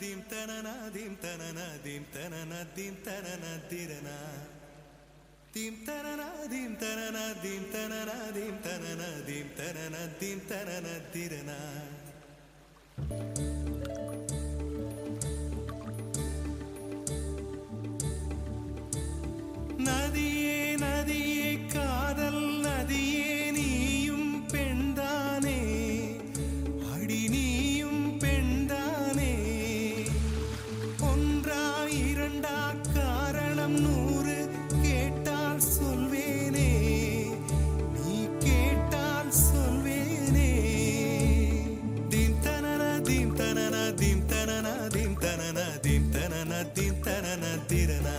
dim tanana dim tanana dim tanana dim tanana dirana dim tanana dim tanana dim tanana dim tanana dim tanana dim tanana dirana நதியே நதியே காதல் நதியே நீயும் பெண்தானே அடி நீயும் பெண்தானே ஒன்றா இரண்டா காரணம் 100 கேட்டால் சொல்வேனே நீ கேட்டால் சொல்வேனே தீம் தனன தீம் தனன தீம் தனன தீம் தனன தீம் தனன தீம் தனன திரனா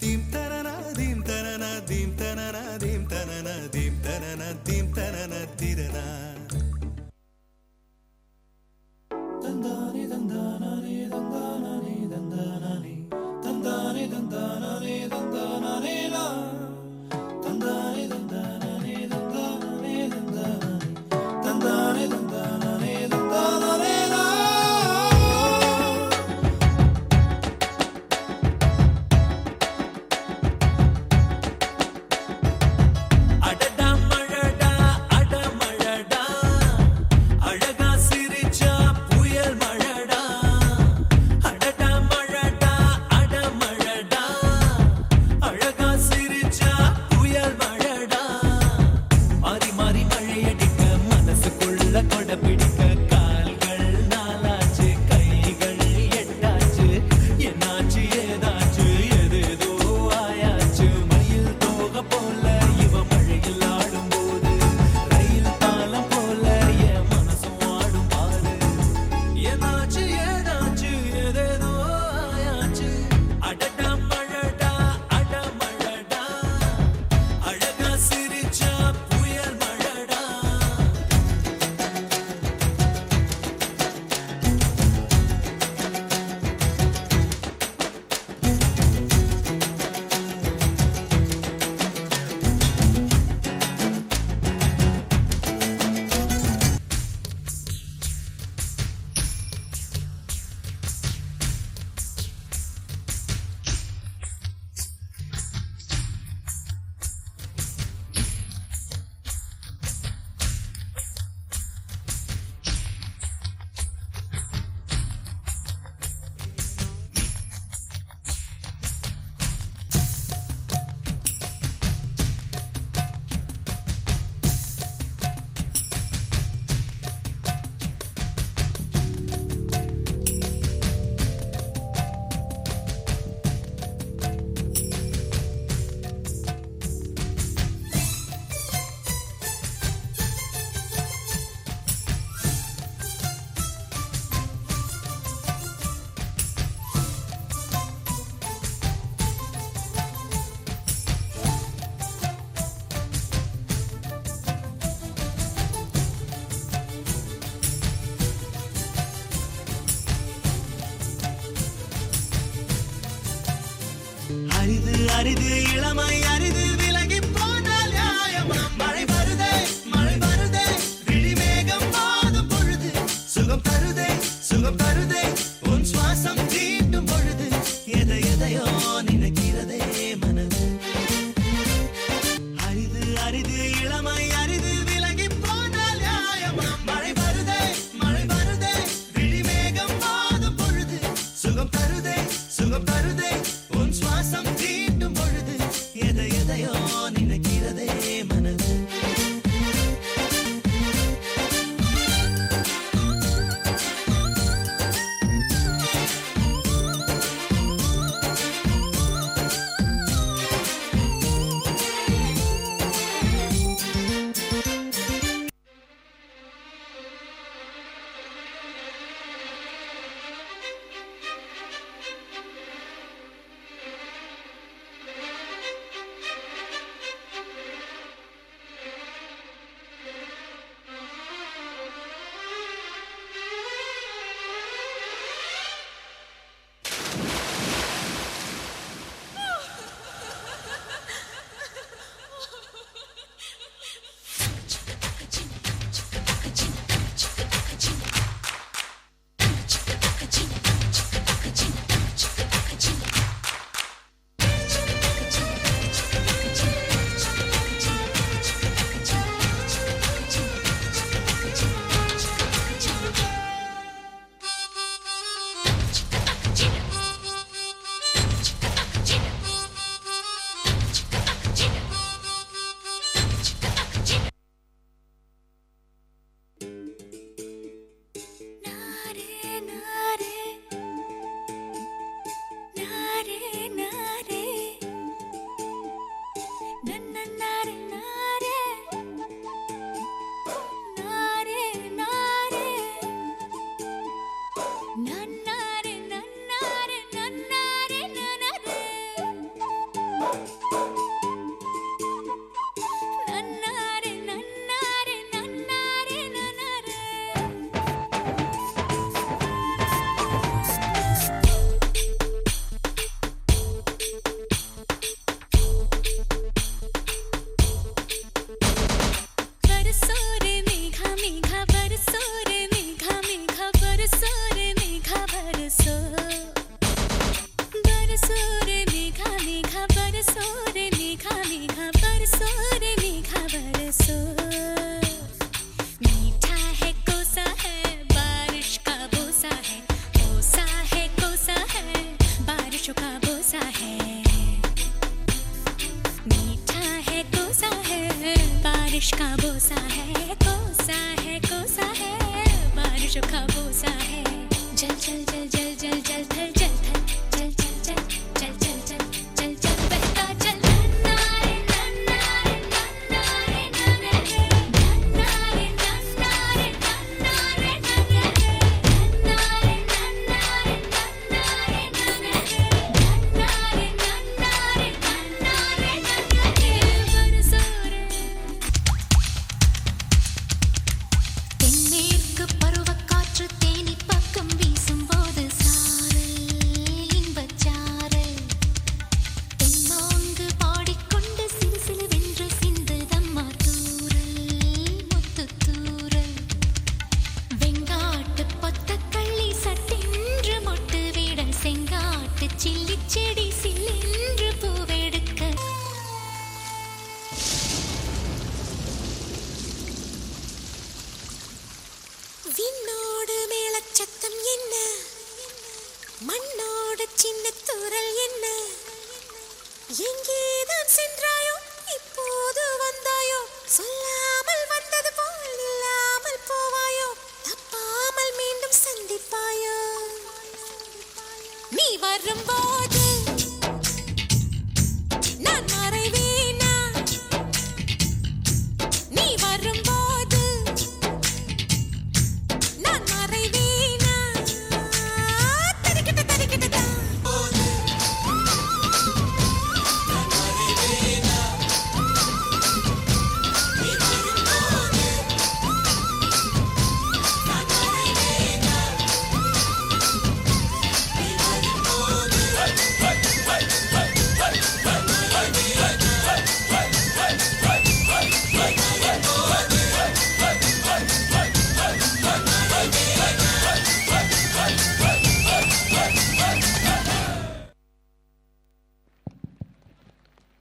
dim tarana dim tarana dim tarana dim tarana dim tarana dim tarana tirana dandane dandanane dandanane dandanane dandane dandanane dandanane la dandane dandanane dandanane dandanane dandane dandanane dandanane la அரிது அரிது இளமை அரிது விலகி போனால் நியாயமா மழை வருதே விழிமேகம் மாதும் பொழுது சுகம் தருதே உன் சுவாசம் தீண்டும் பொழுது எதையோ நினைக்கிறதே மனது அரிது அரிது இளமை அரிது விலகி போனால் நியாயமா மழை வருதே விழிமேகம் மாதும் பொழுது சுகம் தருதே உன் சுவாசம் தீண்டும் பொழுது எதையோ நினைக்கிறதே மனது நன்னாரே நன்னாரே நன்னாரே நன்னாரே बरसो रे मेघा मेघा बरसो रे मेघा मेघा बरसो रे मेघा बरसो बरसो रे मेघा मेघा बरसो रे मेघा मेघा बरसो रे मेघा बरसो मीठा है कोसा है बारिश का बोसा है कोसा है बारिशों का बोसा है मीठा है कोसा है बारिश का बोसा है कोसा है बारिशों का बोसा है जल जल जल जल जल जल थल जल थल जल जल जल जल जल जल जल जल बहता जल नन्नारे नन्नारे नन्नारे नन्नारे नन्नारे नन्नारे नन्नारे नन्नारे नन्नारे नन्नारे नन्नारे नन्नारे नन्नारे नन्नारे बरसो रे தென்மேற்கு பருவக்காற்று தேனி பக்கம் வீசும்போது சாரல் இன்பச்சாரல் தென்மாங்கு பாடிக்கொண்டு சிறு சிலுவென்று சிந்துதம்மா தூறல் முத்துத்தூறல் வெங்காட்டு பொத்தக்கள்ளி சட்டென்று மொட்டு விட செங்காட்டு சில்லிச் செடி சில்லென்று பூவெடுக்க விண்ணோடு மேளச்சத்தம் என்ன மண்ணோடு சின்ன தூறல் என்ன எங்கேதான் சென்றாயோ இப்போது வந்தாயோ சொல்லாமல் வந்தது போல் இல்லாமல் போவாயோ தப்பாமல் மீண்டும் சந்திப்பாயோ நீ வரும்